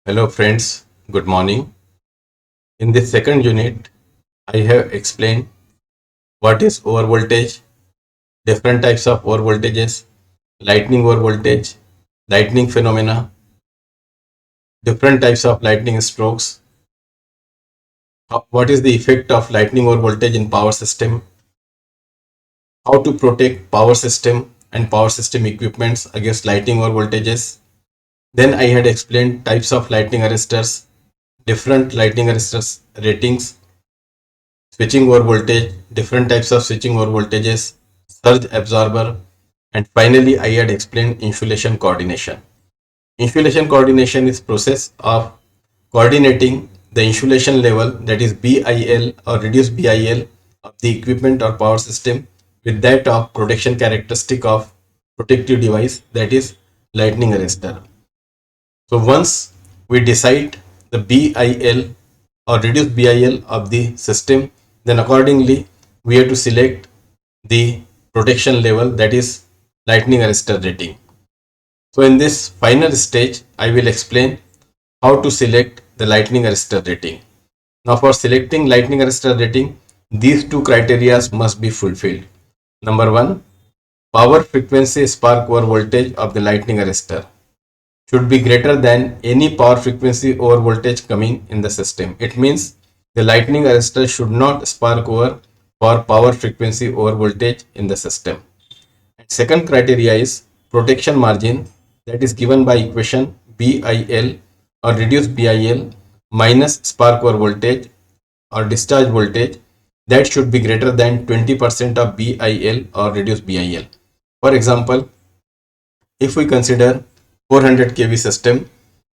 Hello friends, good morning. In this second unit, I have explained what is overvoltage, different types of overvoltages, lightning overvoltage, lightning phenomena, different types of lightning strokes, what is the effect of lightning overvoltage in power system, how to protect power system and power system equipments against lightning overvoltages. Then I had explained types of lightning arrestors, different lightning arrestors ratings, switching over voltage, different types of switching over voltages, surge absorber, and finally I had explained insulation coordination. Insulation coordination is process of coordinating the insulation level, that is BIL or reduced BIL, of the equipment or power system with that of protection characteristic of protective device, that is lightning arrestor. So once we decide the BIL or reduced BIL of the system, then accordingly we have to select the protection level, that is lightning arrestor rating. So in this final stage, I will explain how to select the lightning arrestor rating. Now for selecting lightning arrestor rating, these two criteria must be fulfilled. Number one, power frequency spark over voltage of the lightning arrestor should be greater than any power frequency over voltage coming in the system. It means the lightning arrestor should not spark over for power frequency over voltage in the system. And second criteria is protection margin, that is given by equation BIL or reduced BIL minus spark over voltage or discharge voltage, that should be greater than 20% of BIL or reduced BIL. For example, if we consider 400 kV system,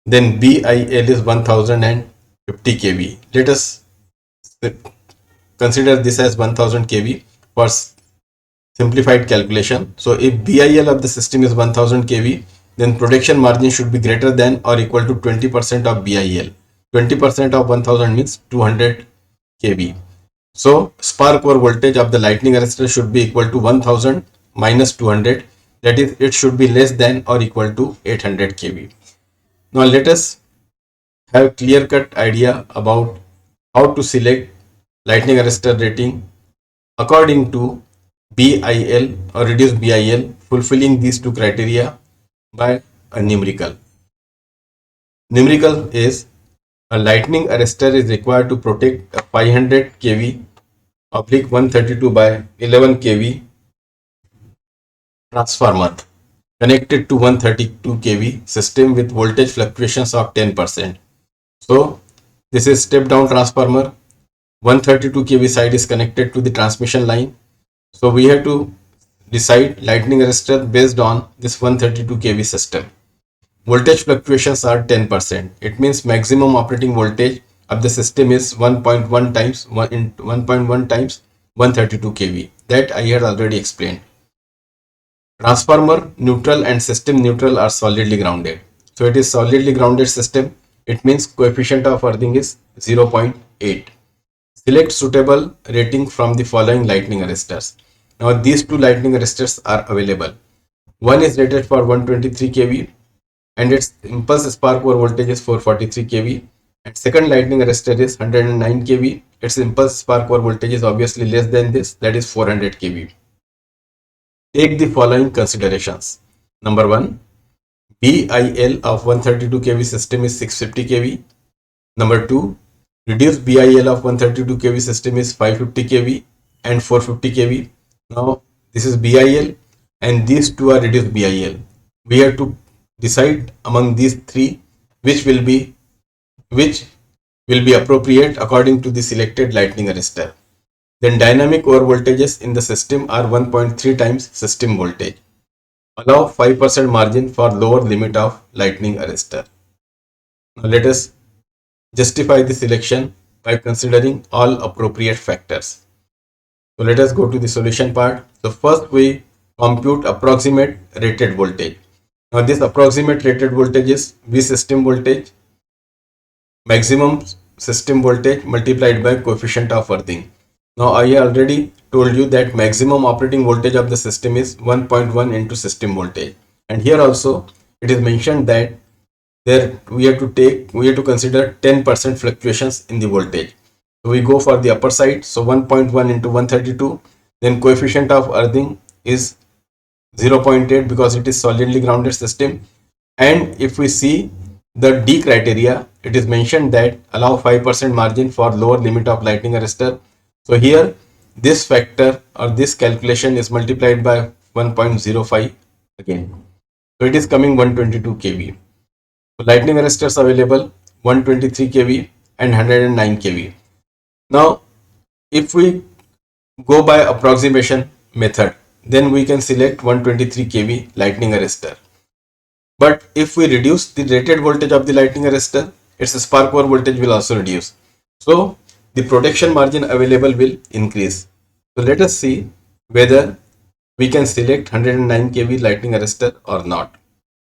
then BIL is 1050 kV. Let us consider this as 1000 kV for simplified calculation. So if BIL of the system is 1000 kV, then protection margin should be greater than or equal to 20% of BIL. 20% of 1000 means 200 kV. So spark over voltage of the lightning arrestor should be equal to 1000 minus 200, that is it should be less than or equal to 800 kV. Now let us have clear cut idea about how to select lightning arrestor rating according to BIL or reduced BIL, fulfilling these two criteria by a numerical. Numerical is a lightning arrestor is required to protect a 500 kV oblique 132 by 11 kV transformer connected to 132 kV system with voltage fluctuations of 10%. So this is step down transformer. 132 kV side is connected to the transmission line. So we have to decide lightning arrestor based on this 132 kV system. Voltage fluctuations are 10%. It means maximum operating voltage of the system is 1.1 times 1.1 times 132 kV. That I had already explained. Transformer neutral and system neutral are solidly grounded. So it is solidly grounded system. It means coefficient of earthing is 0.8. Select suitable rating from the following lightning arrestors. Now these two lightning arrestors are available. One is rated for 123 kV and its impulse spark over voltage is 443 kV. And second lightning arrestor is 109 kV. Its impulse spark over voltage is obviously less than this, that is 400 kV. Take the following considerations. Number 1, BIL of 132 kV system is 650 kV. Number 2, reduced BIL of 132 kV system is 550 kV and 450 kV. Now this is BIL and these two are reduced BIL. We have to decide among these three which will be appropriate according to the selected lightning arrestor. Then dynamic overvoltages in the system are 1.3 times system voltage. Allow 5% margin for lower limit of lightning arrestor. Now let us justify the selection by considering all appropriate factors. So let us go to the solution part. So first we compute approximate rated voltage. Now this approximate rated voltage is V system voltage, maximum system voltage multiplied by coefficient of earthing. Now I already told you that maximum operating voltage of the system is 1.1 into system voltage, and here also it is mentioned that there we have to consider 10% fluctuations in the voltage. So we go for the upper side. So 1.1 into 132, then coefficient of earthing is 0.8 because it is solidly grounded system. And if we see the D criteria, it is mentioned that allow 5% margin for lower limit of lightning arrestor. So here this factor or this calculation is multiplied by 1.05 again. So it is coming 122 kV. So lightning arrestors available 123 kV and 109 kV. Now if we go by approximation method, then we can select 123 kV lightning arrestor. But if we reduce the rated voltage of the lightning arrestor, its spark over voltage will also reduce. So the protection margin available will increase. So let us see whether we can select 109 kV lightning arrestor or not.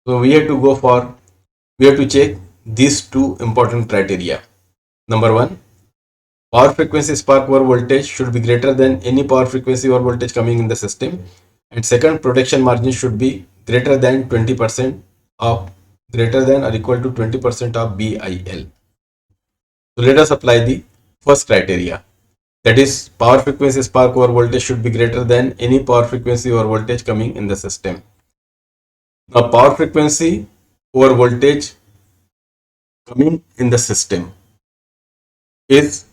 So we have to check these two important criteria. Number one, power frequency spark over voltage should be greater than any power frequency or voltage coming in the system. And second, protection margin should be greater than 20% of greater than or equal to 20% of BIL. So let us apply the first criteria. That is, power frequency spark over voltage should be greater than any power frequency or voltage coming in the system. Now, power frequency over voltage coming in the system is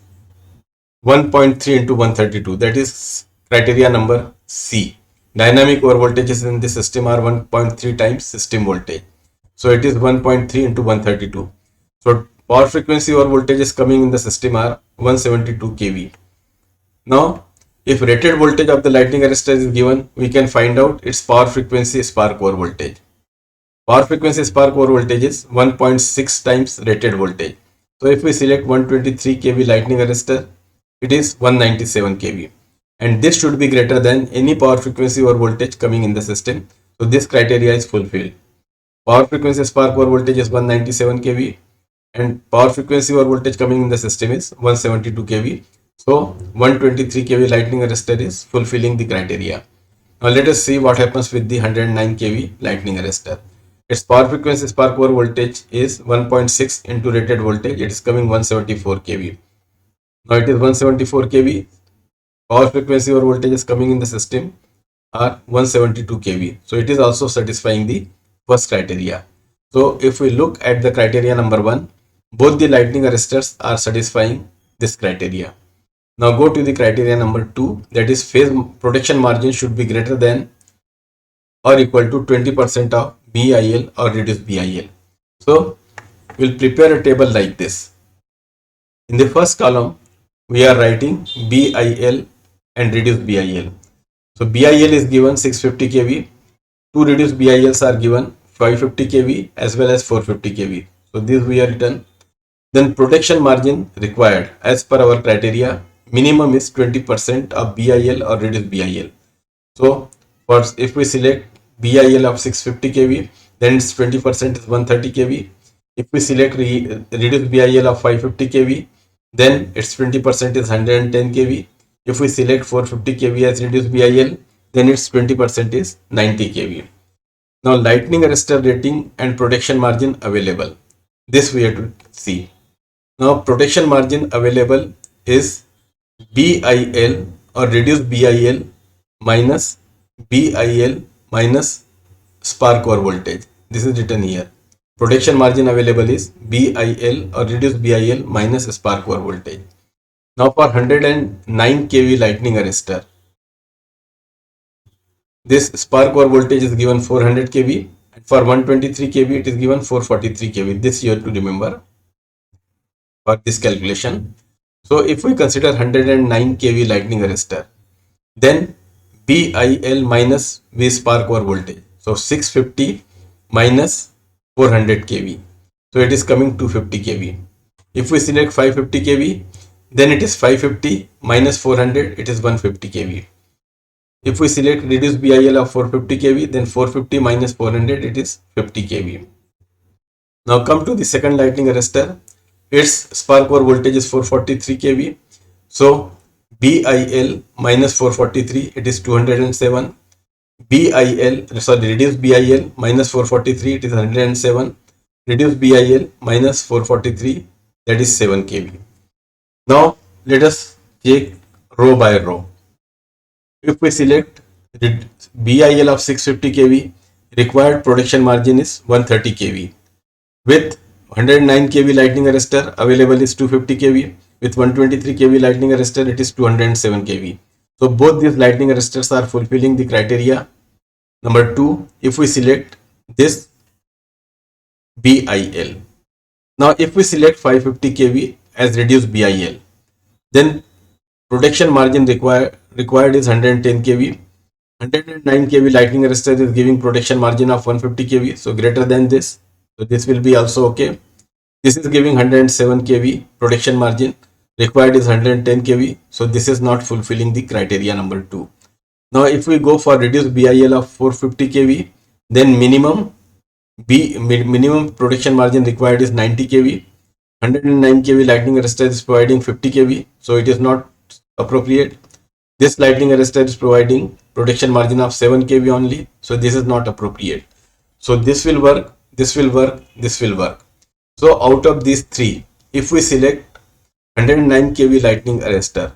1.3 into 132. That is criteria number C. Dynamic over voltages in the system are 1.3 times system voltage. So it is 1.3 into 132. So power frequency over voltages coming in the system are 172 kV. Now, if rated voltage of the lightning arrestor is given, we can find out its power frequency spark over voltage. Power frequency spark over voltage is 1.6 times rated voltage. So if we select 123 kV lightning arrestor, it is 197 kV. And this should be greater than any power frequency or voltage coming in the system. So this criteria is fulfilled. Power frequency spark over voltage is 197 kV and power frequency or voltage coming in the system is 172 kV. So 123 kV lightning arrestor is fulfilling the criteria. Now let us see what happens with the 109 kV lightning arrestor. Its power frequency spark over voltage is 1.6 into rated voltage. It is coming 174 kV. Now it is 174 kV. Power frequency or voltage is coming in the system are 172 kV. So it is also satisfying the first criteria. So if we look at the criteria number 1, both the lightning arrestors are satisfying this criteria. Now go to the criteria number 2, that is phase protection margin should be greater than or equal to 20% of BIL or reduced BIL. So we'll prepare a table like this. In the first column, we are writing BIL and reduced BIL. So BIL is given 650 kV. Two reduced BILs are given 550 kV as well as 450 kV. So this we are written. Then protection margin required as per our criteria, minimum is 20% of BIL or reduced BIL. So first, if we select BIL of 650 kV, then its 20% is 130 kV. If we select reduced BIL of 550 kV, then its 20% is 110 kV. If we select 450 kV as reduced BIL, then its 20% is 90 kV. Now lightning arrestor rating and protection margin available. This we have to see. Now protection margin available is BIL or reduced BIL minus BIL minus spark over voltage. This is written here. Protection margin available is BIL or reduced BIL minus spark over voltage. Now for 109 kV lightning arrestor, this spark over voltage is given 400 kV and for 123 kV it is given 443 kV. This you have to remember for this calculation. So if we consider 109 kV lightning arrestor, then BIL minus V spark over voltage. So 650 minus 400 kV. So it is coming 250 kV. If we select 550 kV, then it is 550 minus 400, it is 150 kV. If we select reduced BIL of 450 kV, then 450 minus 400, it is 50 kV. Now come to the second lightning arrestor. Its spark over voltage is 443 kV. So BIL minus 443, it is 207. BIL, sorry, reduced BIL minus 443, it is 107. reduce BIL minus 443, that is 7 kV. Now let us check row by row. If we select BIL of 650 kV, required protection margin is 130 kV. With 109 kV lightning arrestor, available is 250 kV. With 123 kV lightning arrestor, it is 207 kV. So both these lightning arrestors are fulfilling the criteria. Number 2, if we select this BIL. Now if we select 550 kV as reduced BIL, then protection margin required is 110 kV. 109 kV lightning arrestor is giving protection margin of 150 kV, so greater than this. So this will be also okay. This is giving 107 kV protection margin, required is 110 kV, so this is not fulfilling the criteria number 2. Now if we go for reduced BIL of 450 kV, then minimum protection margin required is 90 kV. 109 kV lightning arrestor is providing 50 kV, so it is not appropriate. This lightning arrestor is providing protection margin of 7 kV only, so this is not appropriate. So this will work, this will work, this will work. So out of these three, if we select 109 kV lightning arrestor,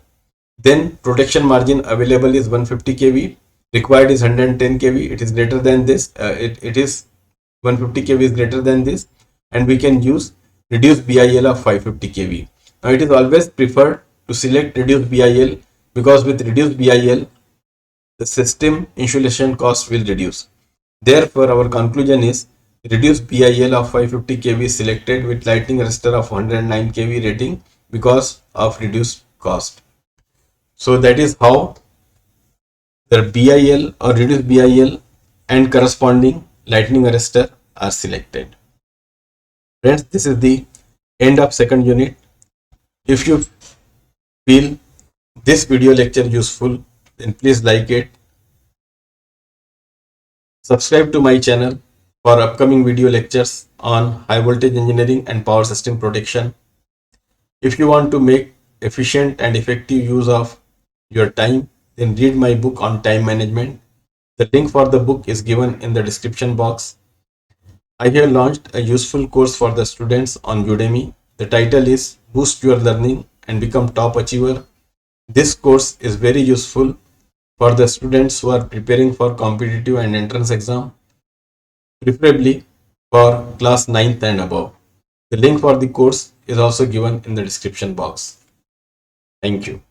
then protection margin available is 150 kV, required is 110 kV, it is greater than this, it is 150 kV is greater than this, and we can use reduced BIL of 550 kV. Now it is always preferred to select reduced BIL, because with reduced BIL, the system insulation cost will reduce. Therefore, our conclusion is reduced BIL of 550 kV selected with lightning arrestor of 109 kV rating because of reduced cost. So that is how the BIL or reduced BIL and corresponding lightning arrestor are selected. Friends, this is the end of second unit. If you feel this video lecture useful, then please like it. Subscribe to my channel for upcoming video lectures on high voltage engineering and power system protection. If you want to make efficient and effective use of your time, then read my book on time management. The link for the book is given in the description box. I have launched a useful course for the students on Udemy. The title is Boost Your Learning and Become Top Achiever. This course is very useful for the students who are preparing for competitive and entrance exam, preferably for class 9th and above. The link for the course is also given in the description box. Thank you.